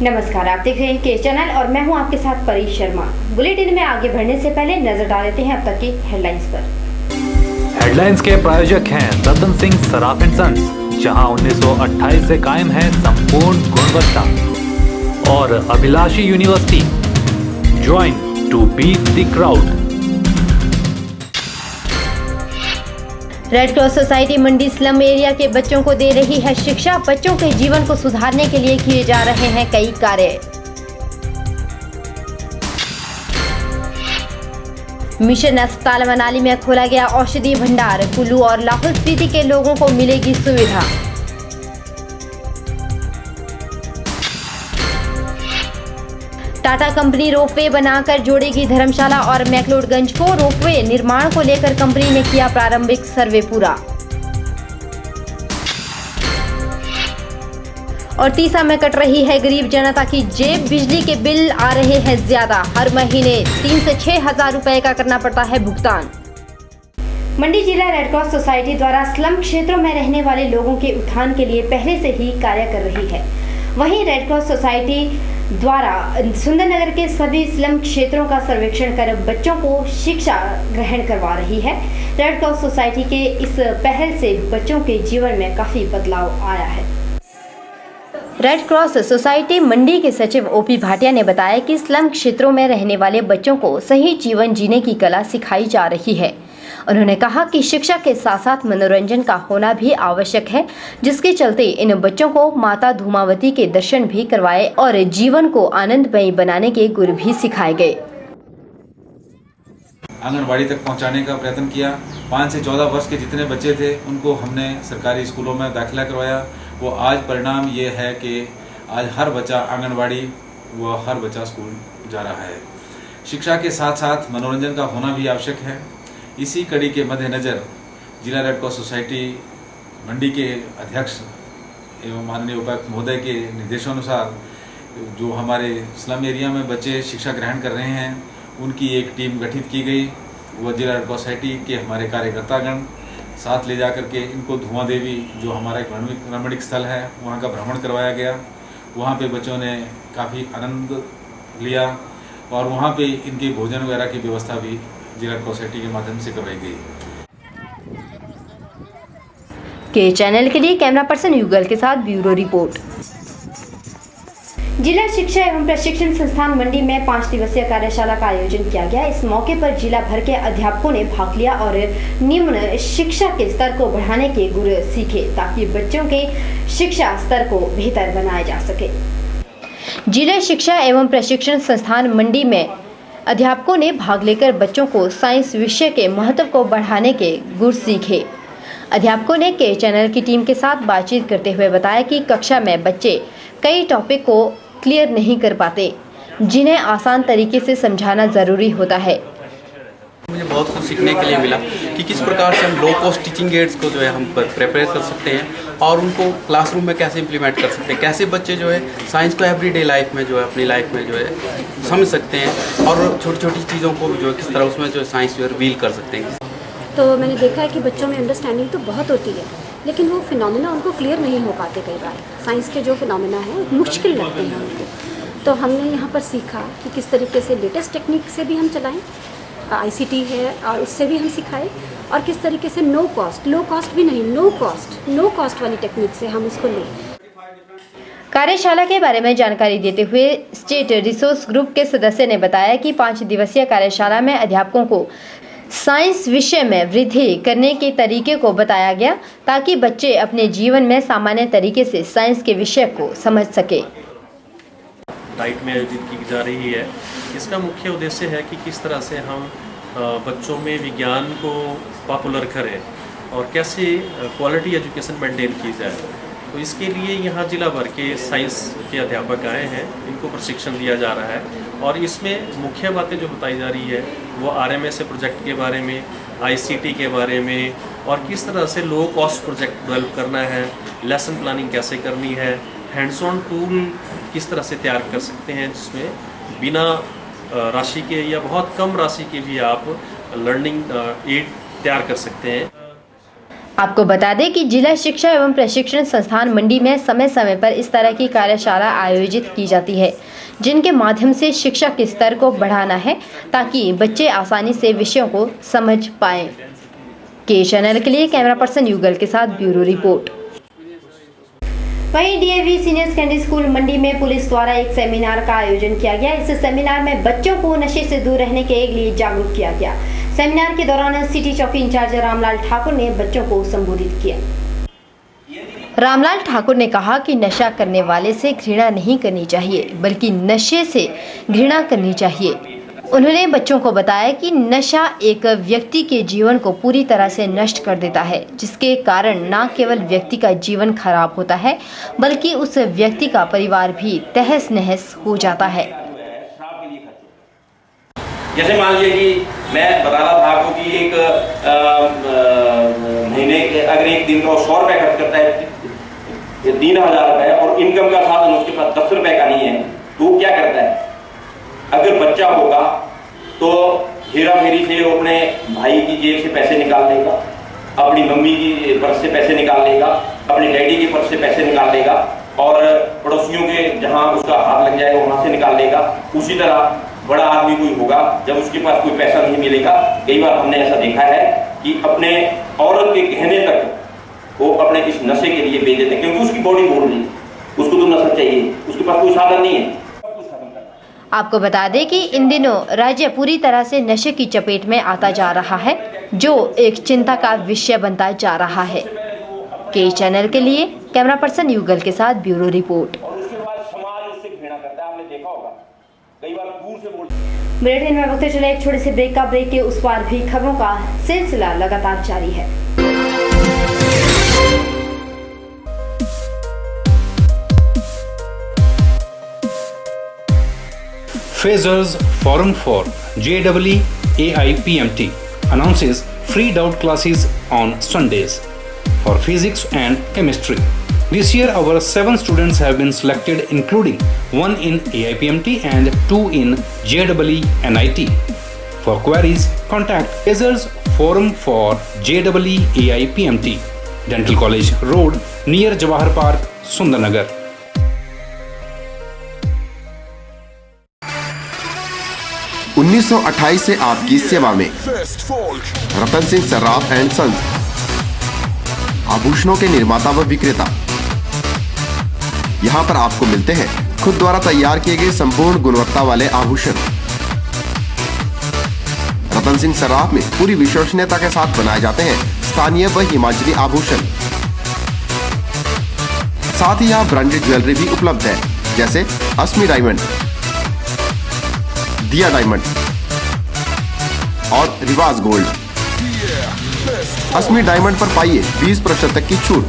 नमस्कार, आप देख रहे हैं के चैनल और मैं हूं आपके साथ परी शर्मा। बुलेटिन में आगे बढ़ने से पहले नजर डाल लेते हैं अब तक की हेडलाइंस पर। हेडलाइंस के प्रायोजक हैं रतन सिंह सराफ एंड सन्स, जहां 1928 से कायम है संपूर्ण गुणवत्ता, और Abhilashi University, join to beat the crowd. Red Cross Society Mandi slum area के बच्चों को दे रही है शिक्षा। बच्चों के जीवन को सुधारने के लिए किए जा रहे हैं कई कार्य। मिशन अस्पताल मनाली में खोला गया औषधि भंडार। कुल्लू और लाहौल स्पीति के लोगों को मिलेगी सुविधा। टाटा कंपनी रोपवे बनाकर जोड़ेगी धर्मशाला और मैक्लोडगंज को। रोपवे निर्माण को लेकर कंपनी ने किया प्रारंभिक सर्वे पूरा। और तीसा में कट रही है गरीब जनता की जेब। बिजली के बिल आ रहे हैं ज्यादा। हर महीने 3 से 6 हजार रुपए का करना पड़ता है भुगतान। मंडी जिला रेड क्रॉस सोसाइटी द्वारा स्लम क्षेत्रों में रहने वाले लोगों के उत्थान के लिए पहले से ही कार्य कर रही है। वहीं रेड क्रॉस सोसाइटी द्वारा सुंदरनगर के सभी स्लम क्षेत्रों का सर्वेक्षण कर बच्चों को शिक्षा ग्रहण करवा रही है। रेड क्रॉस सोसाइटी के इस पहल से बच्चों के जीवन में काफी बदलाव आया है। रेड क्रॉस सोसाइटी मंडी के सचिव ओपी भाटिया ने बताया कि स्लम क्षेत्रों में रहने वाले बच्चों को सही जीवन जीने की कला सिखाई जा रही है। उन्होंने कहा कि शिक्षा के साथ साथ मनोरंजन का होना भी आवश्यक है, जिसके चलते इन बच्चों को माता धूमावती के दर्शन भी करवाए और जीवन को आनंदमयी बनाने के गुर भी सिखाए गए। आंगनबाड़ी तक पहुंचाने का प्रयत्न किया। 5 से 14 वर्ष के जितने बच्चे थे उनको हमने सरकारी स्कूलों में दाखिला करवाया। वो आज परिणाम ये है कि आज हर बच्चा आंगनबाड़ी व हर बच्चा स्कूल जा रहा है। शिक्षा के साथ साथ मनोरंजन का होना भी आवश्यक है। इसी कड़ी के मद्देनज़र जिला रेड क्रॉस सोसाइटी मंडी के अध्यक्ष एवं माननीय उपायुक्त महोदय के निर्देशानुसार जो हमारे स्लम एरिया में बच्चे शिक्षा ग्रहण कर रहे हैं उनकी एक टीम गठित की गई। वह जिला रेड क्रॉस सोसाइटी के हमारे कार्यकर्तागण साथ ले जाकर के इनको धुआं देवी जो हमारा एक रमणीक स्थल है वहाँ का भ्रमण करवाया गया। वहाँ पे बच्चों ने काफ़ी आनंद लिया और वहाँ पे इनके भोजन वगैरह की व्यवस्था भी जिला सोसाइटी के माध्यम से करवाई गई। के चैनल के लिए कैमरा पर्सन युगल के साथ ब्यूरो रिपोर्ट। जिला शिक्षा एवं प्रशिक्षण संस्थान मंडी में 5 दिवसीय कार्यशाला का आयोजन किया गया। इस मौके पर जिला भर के अध्यापकों ने भाग लिया और निम्न शिक्षा के स्तर को बढ़ाने के गुर सीखे ताकि बच्चों के शिक्षा स्तर को बेहतर बनाया जा सके। जिला शिक्षा एवं प्रशिक्षण संस्थान मंडी में अध्यापकों ने भाग लेकर बच्चों को साइंस विषय के महत्व को बढ़ाने के गुर सीखे। अध्यापकों ने के चैनल की टीम के साथ बातचीत करते हुए बताया कि कक्षा में बच्चे कई टॉपिक को क्लियर नहीं कर पाते, जिन्हें आसान तरीके से समझाना जरूरी होता है। मुझे बहुत कुछ सीखने के लिए मिला कि किस प्रकार से हम लो कॉस्ट टीचिंग एड्स को जो है हम प्रिपेयर कर सकते हैं और उनको क्लासरूम में कैसे इम्प्लीमेंट कर सकते हैं, कैसे बच्चे जो है साइंस को एवरीडे लाइफ में जो है अपनी लाइफ में जो है समझ सकते हैं और छोटी छोटी चीज़ों को जो है किस तरह उसमें जो है साइंस जो है रिवील कर सकते हैं। तो मैंने देखा है कि बच्चों में अंडरस्टैंडिंग तो बहुत होती है लेकिन वो फिनोमेना उनको क्लियर नहीं हो पाते। कई बार साइंस के जो फिनोमेना हैं मुश्किल लगते हैं उनको। तो हमने यहाँ पर सीखा कि किस तरीके से लेटेस्ट टेक्निक से भी हम चलाएं, ICT है और उससे भी हम सिखाएं, और किस तरीके से लो कॉस्ट भी नहीं, नो कॉस्ट वाली टेक्निक से हम इसको लें। कार्यशाला के बारे में जानकारी देते हुए स्टेट रिसोर्स ग्रुप के सदस्य ने बताया कि 5 दिवसीय कार्यशाला में अध्यापकों को साइंस विषय में वृद्धि करने के तरीके को बताया गया ताकि बच्चे अपने जीवन में सामान्य तरीके से साइंस के विषय को समझ सके। डाइट में आयोजित की जा रही है। इसका मुख्य उद्देश्य है कि किस तरह से हम बच्चों में विज्ञान को पॉपुलर करें और कैसे क्वालिटी एजुकेशन मेंटेन की जाए। तो इसके लिए यहाँ जिला भर के साइंस के अध्यापक आए हैं, इनको प्रशिक्षण दिया जा रहा है और इसमें मुख्य बातें जो बताई जा रही है वो RMS प्रोजेक्ट के बारे में, ICT के बारे में और किस तरह से लो कॉस्ट प्रोजेक्ट डेवलप करना है, लेसन प्लानिंग कैसे करनी है, हैंड्स ऑन टूल किस तरह से तैयार कर सकते हैं जिसमें बिना राशि के या बहुत कम राशि के भी आप लर्निंग एड तैयार कर सकते हैं। आपको बता दें कि जिला शिक्षा एवं प्रशिक्षण संस्थान मंडी में समय समय पर इस तरह की कार्यशाला आयोजित की जाती है, जिनके माध्यम से शिक्षा के स्तर को बढ़ाना है ताकि बच्चे आसानी से विषयों को समझ पाएं। के चैनल के लिए कैमरा पर्सन युगल के साथ ब्यूरो रिपोर्ट। वहीं डीएवी सीनियर सेकेंडरी स्कूल मंडी में पुलिस द्वारा एक सेमिनार का आयोजन किया गया। इस सेमिनार में बच्चों को नशे से दूर रहने के लिए जागरूक किया गया। सेमिनार के दौरान सिटी चौकी इंचार्ज रामलाल ठाकुर ने बच्चों को संबोधित किया। रामलाल ठाकुर ने कहा कि नशा करने वाले से घृणा नहीं करनी चाहिए, बल्कि नशे से घृणा करनी चाहिए। उन्होंने बच्चों को बताया कि नशा एक व्यक्ति के जीवन को पूरी तरह से नष्ट कर देता है, जिसके कारण न केवल व्यक्ति का जीवन खराब होता है, बल्कि उस व्यक्ति का परिवार भी तहस नहस हो जाता है। जैसे मान लीजिए कि मैं बता रहा था आपको कि एक महीने के अगर एक दिन का 100 रुपये खर्च करता है 3000 रुपये और इनकम का साधन उसके पास 10 रुपये का नहीं है, तो क्या करता है? अगर बच्चा होगा तो हेरा फेरी से वो अपने भाई की जेब से पैसे निकाल लेगा, अपनी मम्मी की पर्स से पैसे निकाल लेगा, अपने डैडी की पर्स से पैसे निकाल लेगा और पड़ोसियों के जहां उसका हाथ लग जाएगा वहां से निकाल लेगा। उसी तरह बड़ा आदमी कोई होगा, जब उसके पास कोई पैसा नहीं मिलेगा, कई बार हमने ऐसा देखा है कि अपने औरत के गहने तक वो अपने इस नशे के लिए बेच देते हैं, क्योंकि उसकी बॉडी बोल रही है, उसको तो नशा चाहिए, उसके पास कोई साधन नहीं है। आपको बता दें कि इन दिनों राज्य पूरी तरह से नशे की चपेट में आता जा रहा है, जो एक चिंता का विषय बनता जा रहा है। के चैनल के लिए कैमरा पर्सन युगल के साथ ब्यूरो रिपोर्ट। बुलेटिन में वक्त चले एक छोटे से ब्रेक का। ब्रेक के उस पार भी खबरों का सिलसिला लगातार जारी है। Fazers Forum for JEE AIPMT announces free doubt classes on Sundays for physics and chemistry. This year our 7 students have been selected, including 1 in AIPMT and 2 in JEE NIT. For queries, contact Fazers Forum for JEE AIPMT, Dental College Road near Jawahar Park, Sundarnagar. उन्नीस 1928 से आपकी सेवा में Ratan Singh Sarraf and sons, आभूषणों के निर्माता व विक्रेता। यहाँ पर आपको मिलते हैं खुद द्वारा तैयार किए गए संपूर्ण गुणवत्ता वाले आभूषण। रतन सिंह सर्राफ में पूरी विश्वसनीयता के साथ बनाए जाते हैं स्थानीय व हिमाचली आभूषण। साथ ही यहाँ ब्रांडेड ज्वेलरी भी उपलब्ध है, जैसे अस्मी डायमंड, दिया डायमंड और रिवाज गोल्ड। अस्मी डायमंड पर पाइए 20% तक की छूट।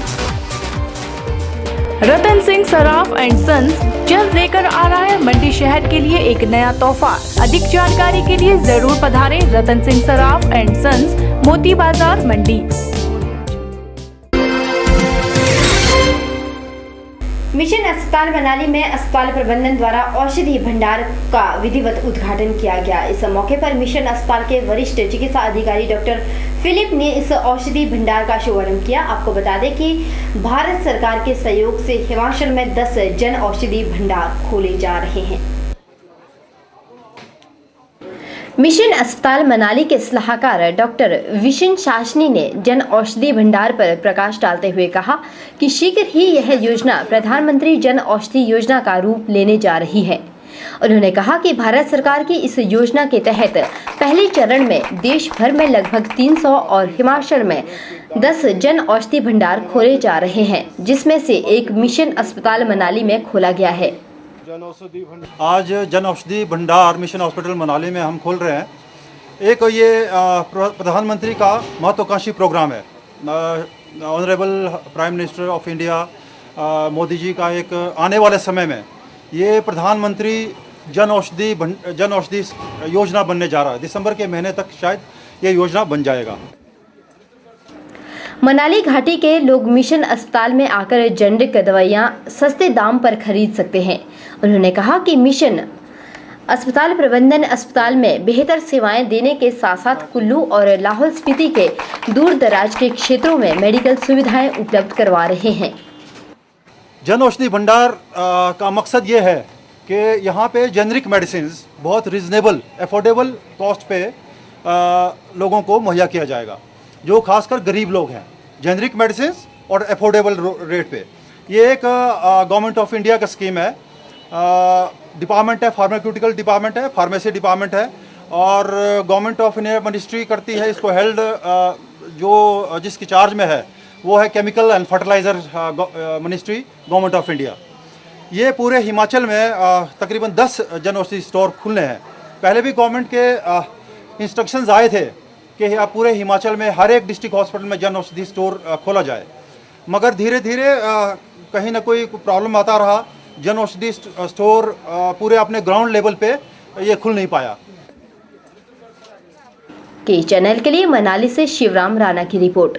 रतन सिंह सराफ एंड सन्स जल्द लेकर आ रहा है मंडी शहर के लिए एक नया तोहफा। अधिक जानकारी के लिए जरूर पधारें रतन सिंह सराफ एंड सन्स, मोती बाजार, मंडी। मिशन अस्पताल मनाली में अस्पताल प्रबंधन द्वारा औषधि भंडार का विधिवत उद्घाटन किया गया। इस मौके पर मिशन अस्पताल के वरिष्ठ चिकित्सा अधिकारी डॉक्टर फिलिप ने इस औषधि भंडार का शुभारंभ किया। आपको बता दें कि भारत सरकार के सहयोग से हिमाचल में 10 जन औषधि भंडार खोले जा रहे हैं। मिशन अस्पताल मनाली के सलाहकार डॉक्टर विशन शासनी ने जन औषधि भंडार पर प्रकाश डालते हुए कहा कि शीघ्र ही यह योजना प्रधानमंत्री जन औषधि योजना का रूप लेने जा रही है। उन्होंने कहा कि भारत सरकार की इस योजना के तहत पहले चरण में देश भर में लगभग 300 और हिमाचल में 10 जन औषधि भंडार खोले जा रहे हैं, जिसमें से एक मिशन अस्पताल मनाली में खोला गया है। आज जन औषधि भंडार मिशन हॉस्पिटल मनाली में हम खोल रहे हैं। एक ये प्रधानमंत्री का महत्वाकांक्षी प्रोग्राम है। Honourable prime minister of India Modi ji का एक आने वाले समय में ये प्रधानमंत्री जन औषधि योजना बनने जा रहा है। दिसंबर के महीने तक शायद ये योजना बन जाएगा। मनाली घाटी के लोग मिशन अस्पताल में आकर जेनेरिक दवाइयां सस्ते दाम पर खरीद सकते हैं। उन्होंने कहा कि मिशन अस्पताल प्रबंधन अस्पताल में बेहतर सेवाएं देने के साथ साथ कुल्लू और लाहौल स्पीति के दूर दराज के क्षेत्रों में मेडिकल सुविधाएं उपलब्ध करवा रहे हैं। जन औषधि भंडार का मकसद ये है कि यहाँ पे जेनरिक मेडिसिन बहुत रिजनेबल अफोर्डेबल कॉस्ट पे लोगों को मुहैया किया जाएगा, जो खासकर गरीब लोग हैं। जेनरिक मेडिसिन और अफोर्डेबल रेट पे ये एक गवर्नमेंट ऑफ इंडिया का स्कीम है। डिपार्टमेंट है, फार्मास्यूटिकल डिपार्टमेंट है, फार्मेसी डिपार्टमेंट है और गवर्नमेंट ऑफ इंडिया मिनिस्ट्री करती है इसको। हेल्थ जो जिसकी चार्ज में है वो है chemical and fertiliser ministry, government of India. ये पूरे हिमाचल में तकरीबन 10 जन औषधि स्टोर खुलने हैं। पहले भी गवर्नमेंट के इंस्ट्रक्शंस आए थे कि पूरे हिमाचल में हर एक डिस्ट्रिक्ट हॉस्पिटल में जन औषधि स्टोर खोला जाए, मगर धीरे धीरे कहीं ना कोई प्रॉब्लम आता रहा। जन औषधि स्टोर पूरे अपने ग्राउंड लेवल पे ये खुल नहीं पाया। के चैनल के लिए मनाली से शिवराम राणा की रिपोर्ट।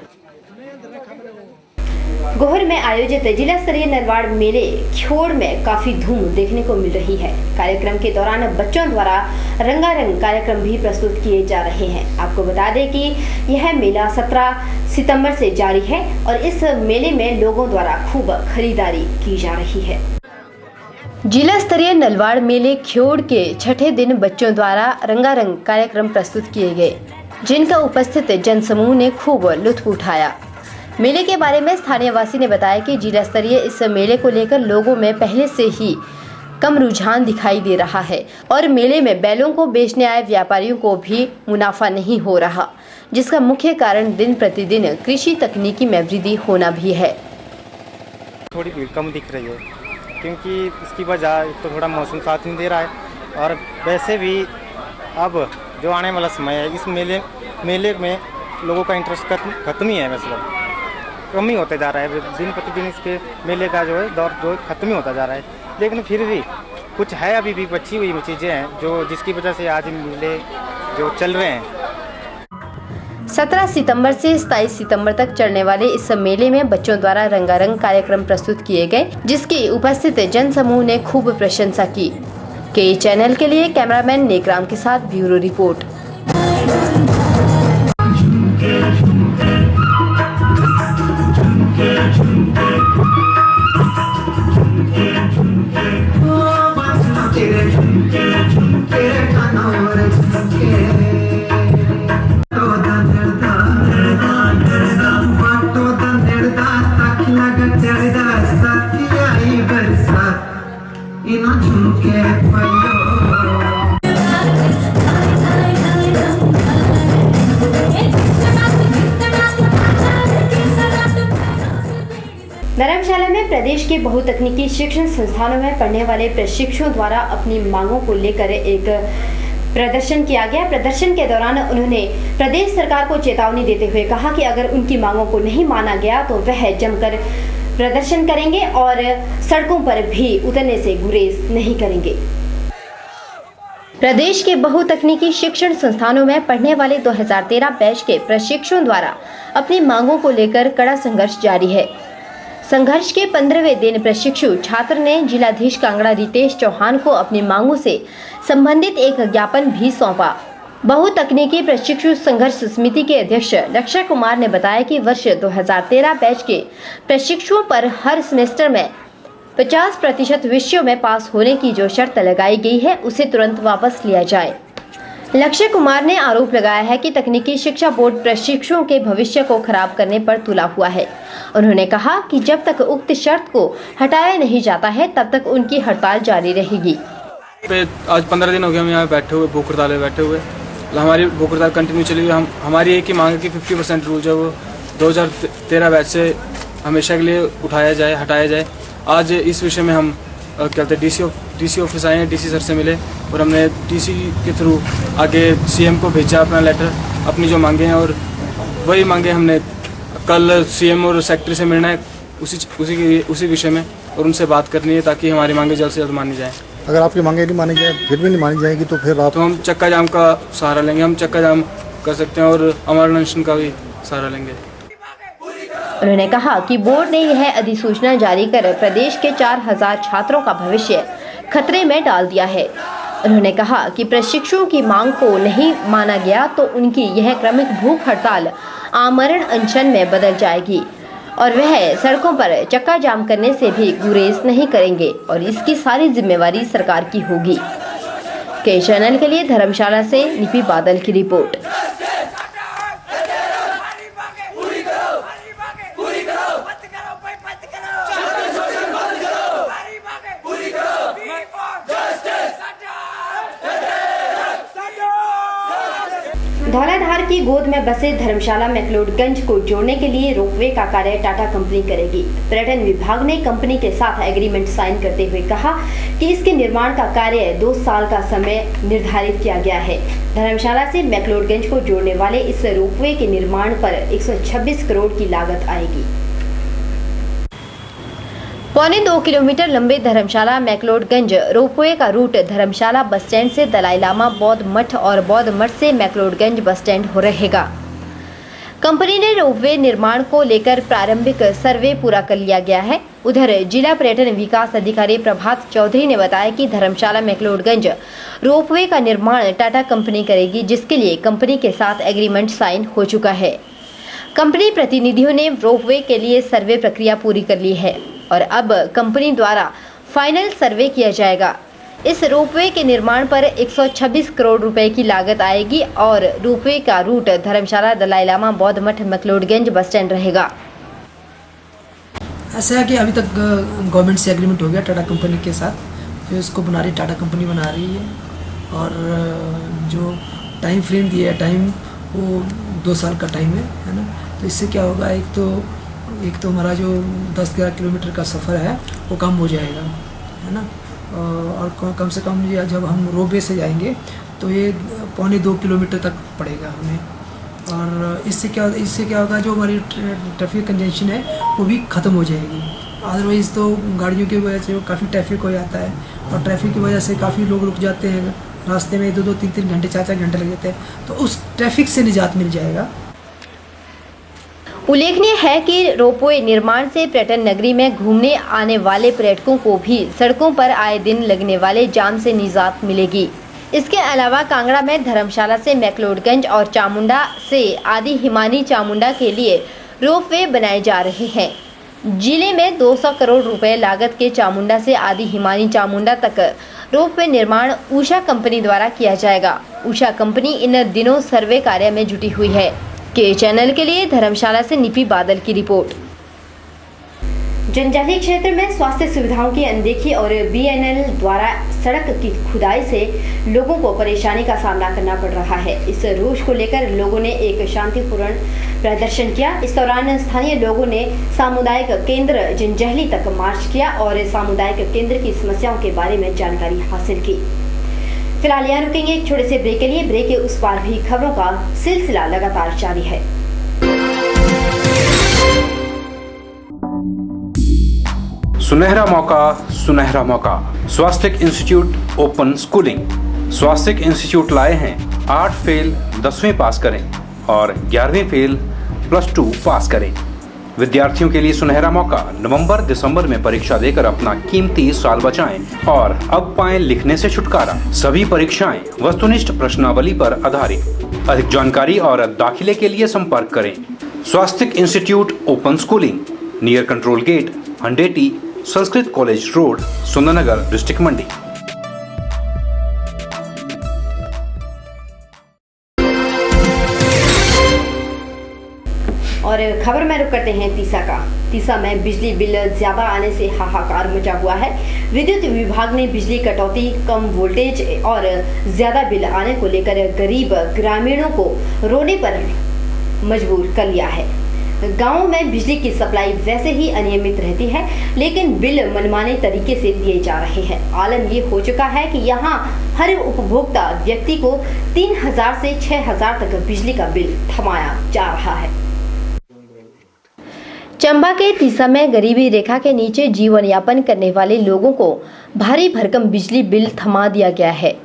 गोहर में आयोजित जिला स्तरीय नरवाड़ मेले ख्योड़ में काफी धूम देखने को मिल रही है। कार्यक्रम के दौरान बच्चों द्वारा रंगारंग कार्यक्रम भी प्रस्तुत किए जा रहे हैं। आपको बता दें कि यह मेला 17 सितंबर से जारी है और इस मेले में लोगों द्वारा खूब खरीदारी की जा रही है। जिला स्तरीय नलवाड़ मेले ख्योड़ के छठे दिन बच्चों द्वारा रंगारंग कार्यक्रम प्रस्तुत किए गए, जिनका उपस्थित जनसमूह ने खूब लुत्फ उठाया। मेले के बारे में स्थानीय वासी ने बताया कि जिला स्तरीय इस मेले को लेकर लोगों में पहले से ही कम रुझान दिखाई दे रहा है और मेले में बैलों को बेचने आए व्यापारियों को भी मुनाफा नहीं हो रहा, जिसका मुख्य कारण दिन प्रतिदिन कृषि तकनीकी में वृद्धि होना भी है। थोड़ी भीड़ कम दिख रही है क्योंकि इसकी वजह तो थोड़ा मौसम साथ नहीं दे रहा है और वैसे भी अब जो आने वाला समय है इस मेले में लोगों का इंटरेस्ट खत्म ही है, मतलब कम ही होते जा रहा है। दिन प्रतिदिन इसके मेले का जो है दौर जो खत्म ही होता जा रहा है, लेकिन फिर भी कुछ है अभी भी बची हुई चीज़ें हैं जो जिसकी वजह से आज मेले जो चल रहे हैं। 17 सितंबर से 27 सितंबर तक चलने वाले इस मेले में बच्चों द्वारा रंगारंग कार्यक्रम प्रस्तुत किए गए, जिसकी उपस्थित जन समूह ने खूब प्रशंसा की। के चैनल के लिए कैमरामैन नेकराम के साथ ब्यूरो रिपोर्ट। धर्मशाला में प्रदेश के बहुतकनीकी शिक्षण संस्थानों में पढ़ने वाले प्रशिक्षुओं द्वारा अपनी मांगों को लेकर एक प्रदर्शन किया गया। प्रदर्शन के दौरान उन्होंने प्रदेश सरकार को चेतावनी देते हुए कहा कि अगर उनकी मांगों को नहीं माना गया तो वह जमकर प्रदर्शन करेंगे और सड़कों पर भी उतरने से गुरेज नहीं करेंगे। प्रदेश के बहुतकनीकी शिक्षण संस्थानों में पढ़ने वाले 2013 बैच के प्रशिक्षुओं द्वारा अपनी मांगों को लेकर कड़ा संघर्ष जारी है। संघर्ष के 15वें दिन प्रशिक्षु छात्र ने जिलाधीश कांगड़ा रितेश चौहान को अपनी मांगों से संबंधित एक ज्ञापन भी सौंपा। बहुतकनीकी प्रशिक्षु संघर्ष समिति के अध्यक्ष लक्ष्य कुमार ने बताया कि वर्ष 2013 बैच के प्रशिक्षुओं पर हर सेमेस्टर में 50% विषयों में पास होने की जो शर्त लगाई गई है उसे तुरंत वापस लिया जाए। लक्ष्य कुमार ने आरोप लगाया है कि तकनीकी शिक्षा बोर्ड प्रशिक्षुओं के भविष्य को खराब करने पर तुला हुआ है। उन्होंने कहा कि जब तक उक्त शर्त को हटाया नहीं जाता है तब तक उनकी हड़ताल जारी रहेगी। आज 15 दिन हो गए हम यहाँ बैठे हुए, भूख हड़ताल में बैठे हुए। हमारी भूख हड़ताल कंटिन्यू चली हुई। हमारी एक ही मांग है कि 50% रूल जो वो 2013 बैच से हमेशा के लिए उठाया जाए, हटाया जाए। आज इस विषय में हम कहते हैं डीसी ऑफिस आए हैं, डीसी सर से मिले और हमने डीसी के थ्रू आगे सीएम को भेजा अपना लेटर, अपनी जो मांगे हैं, और वही मांगे हमने कल सीएम और सेक्रेटरी से मिलना है उसी विषय में और उनसे बात करनी है ताकि हमारी मांगे जल्द से जल्द मानी जाए। अगर आपकी मांगे नहीं मानी जाए, फिर भी नहीं मानी जाएगी तो फिर तो हम चक्का जाम का सहारा लेंगे। हम चक्का जाम कर सकते हैं और अमर अनशन का भी सहारा लेंगे। उन्होंने कहा कि बोर्ड ने यह अधिसूचना जारी कर प्रदेश के 4000 छात्रों का भविष्य खतरे में डाल दिया है उन्होंने कहा कि प्रशिक्षुओं की मांग को नहीं माना गया तो उनकी यह क्रमिक भूख हड़ताल आमरण अनशन में बदल जाएगी और वह सड़कों पर चक्का जाम करने से भी गुरेज नहीं करेंगे और इसकी सारी जिम्मेवारी सरकार की होगी। के चैनल के लिए धर्मशाला से निपी बादल की रिपोर्ट। धौलाधार की गोद में बसे धर्मशाला मैक्लोडगंज को जोड़ने के लिए रोपवे का कार्य टाटा कंपनी करेगी। पर्यटन विभाग ने कंपनी के साथ एग्रीमेंट साइन करते हुए कहा कि इसके निर्माण का कार्य 2 साल का समय निर्धारित किया गया है। धर्मशाला से मैक्लोडगंज को जोड़ने वाले इस रोपवे के निर्माण पर 126 करोड़ की लागत आएगी। 1.25 किलोमीटर लंबे धर्मशाला मैक्लोडगंज रोपवे का रूट धर्मशाला बस स्टैंड से दलाई लामा बौद्ध मठ और बौद्ध मठ से मैक्लोडगंज बस स्टैंड हो रहेगा। कंपनी ने रोपवे निर्माण को लेकर प्रारंभिक सर्वे पूरा कर लिया गया है। उधर जिला पर्यटन विकास अधिकारी प्रभात चौधरी ने बताया कि धर्मशाला मैक्लोडगंज रोपवे का निर्माण टाटा कंपनी करेगी, जिसके लिए कंपनी के साथ एग्रीमेंट साइन हो चुका है। कंपनी प्रतिनिधियों ने रोपवे के लिए सर्वे प्रक्रिया पूरी कर ली है और अब कंपनी द्वारा फाइनल सर्वे किया जाएगा। इस रोपवे के निर्माण पर 126 करोड़ रुपए की लागत आएगी और रोपवे का रूट धर्मशाला दलाई लामा बौद्ध मठ मैक्लोडगंज बस स्टैंड रहेगा। ऐसा है कि अभी तक गवर्नमेंट से एग्रीमेंट हो गया टाटा कंपनी के साथ, जो इसको बना रही टाटा कंपनी बना रही है और जो टाइम फ्रेम दिया है टाइम वो 2 साल का टाइम है ना। तो इससे क्या होगा, एक तो हमारा जो 10-11 किलोमीटर का सफ़र है वो कम हो जाएगा, है ना। और कम से कम जब हम रोपवे से जाएंगे तो ये 1.25 किलोमीटर तक पड़ेगा हमें। और इससे क्या होगा, जो हमारी ट्रैफिक कंजेंशन है वो भी ख़त्म हो जाएगी। अदरवाइज़ तो गाड़ियों की वजह से काफ़ी ट्रैफिक हो जाता है और ट्रैफिक की वजह से काफ़ी लोग रुक जाते हैं रास्ते में, 2-2, 3-3 घंटे 4-4 घंटे लग जाते हैं। तो उस ट्रैफिक से निजात मिल जाएगा। उल्लेखनीय है कि रोपवे निर्माण से पर्यटन नगरी में घूमने आने वाले पर्यटकों को भी सड़कों पर आए दिन लगने वाले जाम से निजात मिलेगी। इसके अलावा कांगड़ा में धर्मशाला से मैक्लोडगंज और चामुंडा से आदि हिमानी चामुंडा के लिए रोपवे बनाए जा रहे हैं। जिले में 200 करोड़ रुपए लागत के चामुंडा से आदि हिमानी चामुंडा तक रोपवे निर्माण उषा कंपनी द्वारा किया जाएगा। उषा कंपनी इन दिनों सर्वे कार्य में जुटी हुई है। के चैनल के लिए धर्मशाला से निपी बादल की रिपोर्ट। जनजातीय क्षेत्र में स्वास्थ्य सुविधाओं की अनदेखी और बीएनएल द्वारा सड़क की खुदाई से लोगों को परेशानी का सामना करना पड़ रहा है। इस रोष को लेकर लोगों ने एक शांतिपूर्ण प्रदर्शन किया। इस दौरान स्थानीय लोगों ने सामुदायिक केंद्र जंजहली तक मार्च किया और सामुदायिक केंद्र की समस्याओं के बारे में जानकारी हासिल की। फिलहाल यहाँ रुकेंगे एक छोटे से ब्रेक के लिए। ब्रेक के उस पार भी खबरों का सिलसिला लगातार जारी है। सुनहरा मौका स्वास्तिक इंस्टीट्यूट ओपन स्कूलिंग। स्वास्तिक इंस्टीट्यूट लाए हैं 8 फेल 10वीं पास करें और 11वीं फेल +2 पास करें। विद्यार्थियों के लिए सुनहरा मौका। नवंबर-दिसंबर में परीक्षा देकर अपना कीमती साल बचाएं और अब पाएं लिखने से छुटकारा। सभी परीक्षाएं वस्तुनिष्ठ प्रश्नावली पर आधारित। अधिक जानकारी और दाखिले के लिए संपर्क करें। Swastik Institute Open Schooling, near Control Gate, Handeti, Sanskrit College Road, Sundernagar, district Mandi. और खबर में रुक करते हैं तीसा में बिजली बिल ज्यादा आने से हाहाकार मचा हुआ है। विद्युत विभाग ने बिजली कटौती, कम वोल्टेज और ज्यादा बिल आने को लेकर गरीब ग्रामीणों को रोने पर मजबूर कर लिया है। गांवों में बिजली की सप्लाई वैसे ही अनियमित रहती है, लेकिन बिल मनमाने तरीके से दिए जा रहे हैं। आलम ये हो चुका है कि यहाँ हर उपभोक्ता व्यक्ति को 3000 से 6000 तक बिजली का बिल थमाया जा रहा है। चंबा के तीसा में गरीबी रेखा के नीचे जीवन यापन करने वाले लोगों को भारी भरकम बिजली बिल थमा दिया गया है।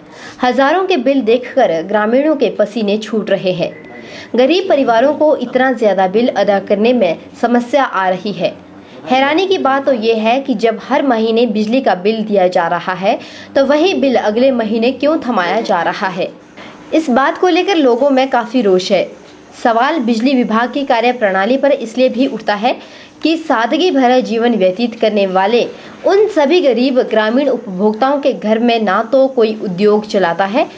हजारों के बिल देखकर ग्रामीणों के पसीने छूट रहे हैं। गरीब परिवारों को इतना ज्यादा बिल अदा करने में समस्या आ रही है। हैरानी की बात तो ये है कि जब हर महीने बिजली का बिल दिया जा रहा है तो वही बिल अगले महीने क्यों थमाया जा रहा है। इस बात को लेकर लोगों में काफ़ी रोष है। सवाल बिजली विभाग की कार्यप्रणाली पर इसलिए भी उठता है कि सादगी भरा जीवन व्यतीत करने वाले उन सभी गरीब ग्रामीण उपभोक्ताओं के घर में ना तो कोई उद्योग चलाता है,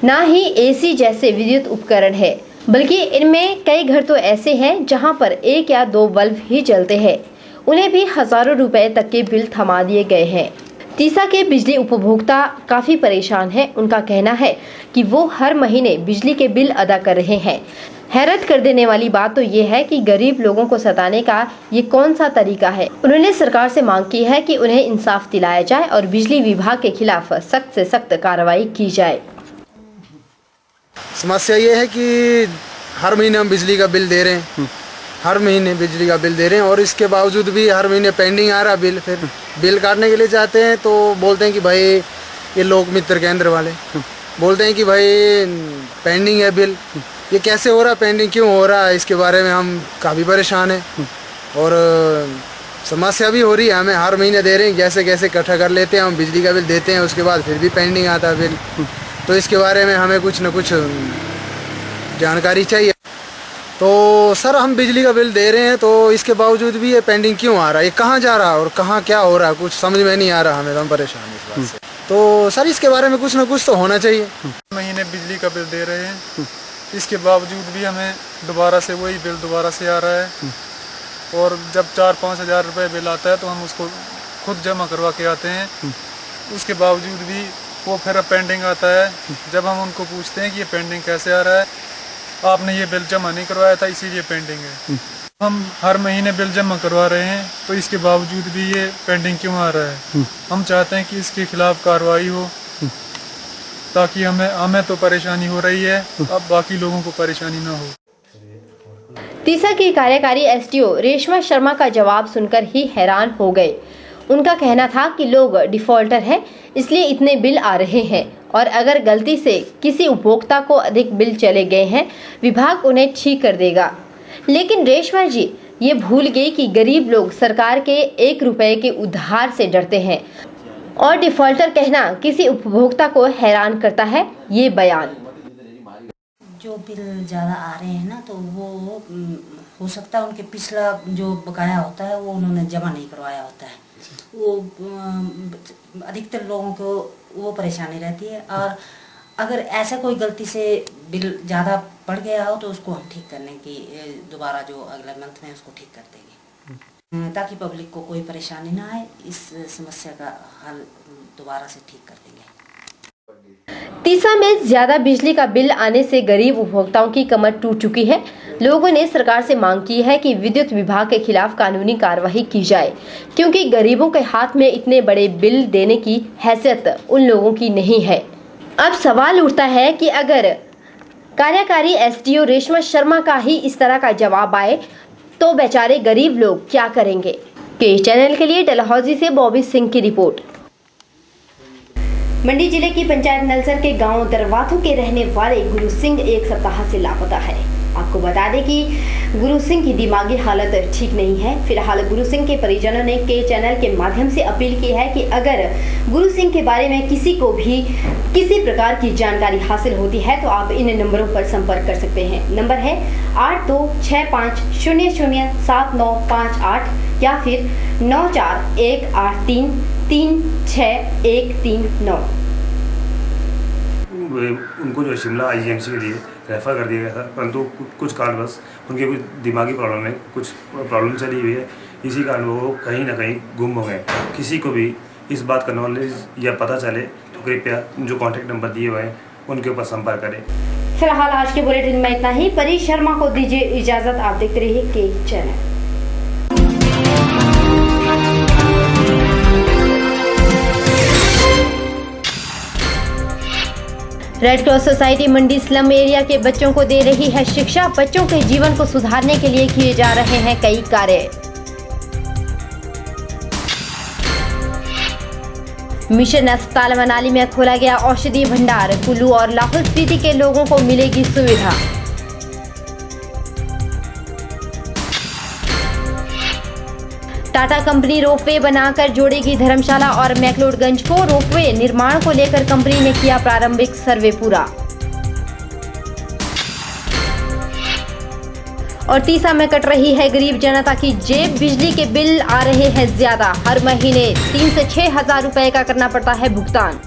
ना ही एसी जैसे विद्युत उपकरण है, बल्कि इनमें कई घर तो ऐसे हैं जहां पर 1 या 2 बल्ब ही जलते हैं। उन्हें भी हजारों रुपए तक के बिल थमा दिए गए हैं। तीसा के बिजली उपभोक्ता काफ़ी परेशान हैं। उनका कहना है कि वो हर महीने बिजली के बिल अदा कर रहे हैं। हैरत कर देने वाली बात तो ये है कि गरीब लोगों को सताने का ये कौन सा तरीका है। उन्होंने सरकार से मांग की है कि उन्हें इंसाफ दिलाया जाए और बिजली विभाग के खिलाफ सख्त से सख्त कार्रवाई की जाए। समस्या ये है कि हर महीने हम बिजली का बिल दे रहे हैं, हर महीने बिजली का बिल दे रहे हैं और इसके बावजूद भी हर महीने पेंडिंग आ रहा बिल। फिर बिल काटने के लिए जाते हैं तो बोलते हैं कि भाई ये लोक मित्र केंद्र वाले बोलते हैं कि भाई पेंडिंग है बिल। ये कैसे हो रहा, पेंडिंग क्यों हो रहा है, इसके बारे में हम काफ़ी परेशान हैं और समस्या भी हो रही है। हमें हर महीने दे रहे हैं, जैसे कैसे इकट्ठा कर लेते हैं, हम बिजली का बिल देते हैं, उसके बाद फिर भी पेंडिंग आता है बिल। तो इसके बारे में हमें कुछ न कुछ जानकारी चाहिए। तो सर हम बिजली का बिल दे रहे हैं तो इसके बावजूद भी ये पेंडिंग क्यों आ रहा है, ये कहाँ जा रहा है और कहाँ क्या हो रहा है, कुछ समझ में नहीं आ रहा हमें। तो हम परेशान हैं इस बात से। तो सर इसके बारे में कुछ ना कुछ तो होना चाहिए। महीने बिजली का बिल दे रहे हैं, इसके बावजूद भी हमें दोबारा से वही बिल दोबारा से आ रहा है और जब 4-5 हज़ार रुपये बिल आता है तो हम उसको खुद जमा करवा के आते हैं। उसके बावजूद भी वो फिर पेंडिंग आता है। जब हम उनको पूछते हैं कि ये पेंडिंग कैसे आ रहा है, आपने ये बिल जमा नहीं करवाया था इसीलिए पेंडिंग है। हम हर महीने बिल जमा करवा रहे हैं तो इसके बावजूद भी ये पेंडिंग क्यों आ रहा है। हम चाहते हैं कि इसके खिलाफ कार्रवाई हो ताकि हमें तो परेशानी हो रही है, अब बाकी लोगों को परेशानी ना हो। तीसा की कार्यकारी एसडीओ रेशमा शर्मा का जवाब सुनकर ही हैरान हो गए। उनका कहना था कि लोग डिफॉल्टर हैं, इसलिए इतने बिल आ रहे हैं और अगर गलती से किसी उपभोक्ता को अधिक बिल चले गए हैं, विभाग उन्हें ठीक कर देगा। लेकिन रेशमा जी ये भूल गई कि गरीब लोग सरकार के 1 रुपए के उधार से डरते हैं और डिफॉल्टर कहना किसी उपभोक्ता को हैरान करता है। ये बयान जो बिल ज़्यादा आ रहे हैं ना तो वो हो सकता है उनके पिछला जो बकाया होता है वो उन्होंने जमा नहीं करवाया होता है। वो अधिकतर लोगों को वो परेशानी रहती है और अगर ऐसा कोई गलती से बिल ज़्यादा बढ़ गया हो तो उसको हम ठीक करने की दोबारा जो अगले मंथ में उसको ठीक कर देंगे ताकि पब्लिक को कोई परेशानी ना आए। इस समस्या का हल दोबारा से ठीक कर देंगे। तीसा में ज्यादा बिजली का बिल आने से गरीब उपभोक्ताओं की कमर टूट चुकी है। लोगों ने सरकार से मांग की है कि विद्युत विभाग के खिलाफ कानूनी कार्रवाई की जाए, क्योंकि गरीबों के हाथ में इतने बड़े बिल देने की हैसियत उन लोगों की नहीं है। अब सवाल उठता है कि अगर कार्यकारी एसडीओ रेशमा शर्मा का ही इस तरह का जवाब आए तो बेचारे गरीब लोग क्या करेंगे। के चैनल के लिए डलहौजी से बॉबी सिंह की रिपोर्ट। मंडी जिले की पंचायत नलसर के गांव दरवाथू के रहने वाले गुरु सिंह एक सप्ताह से लापता है। आपको बता दें कि गुरु सिंह की दिमागी हालत ठीक नहीं है। फिलहाल गुरु सिंह के परिजनों ने के चैनल के माध्यम से अपील की है कि अगर गुरु सिंह के बारे में किसी को भी किसी प्रकार की जानकारी हासिल होती है तो आप इन नंबरों पर संपर्क कर सकते हैं। नंबर है 8265007958 या फिर 9418336139। उनको जो शिमला आईजीएमसी के लिए रेफ़र कर दिया गया था, परंतु कुछ कारणवश उनकी कुछ दिमागी प्रॉब्लम है, कुछ प्रॉब्लम चली हुई है। इसी कारण वो कहीं ना कहीं गुम हो गए। किसी को भी इस बात का नॉलेज या पता चले तो कृपया जो कॉन्टैक्ट नंबर दिए हुए हैं उनके ऊपर संपर्क करें। फिलहाल आज के बुलेटिन में इतना ही। परी शर्मा को दीजिए इजाज़त। आप देखते रहिए के channel. Red Cross Society Mandi slum area के बच्चों को दे रही है शिक्षा। बच्चों के जीवन को सुधारने के लिए किए जा रहे हैं कई कार्य। मिशन अस्पताल मनाली में खोला गया औषधि भंडार। कुल्लू और लाहौल स्पीति के लोगों को मिलेगी सुविधा। टाटा कंपनी रोपवे बनाकर जोड़ेगी धर्मशाला और मैक्लोडगंज को। रोपवे निर्माण को लेकर कंपनी ने किया प्रारंभिक सर्वे पूरा। और तीसा में कट रही है गरीब जनता की जेब। बिजली के बिल आ रहे हैं ज्यादा। हर महीने 3 से 6 हजार रुपए का करना पड़ता है भुगतान।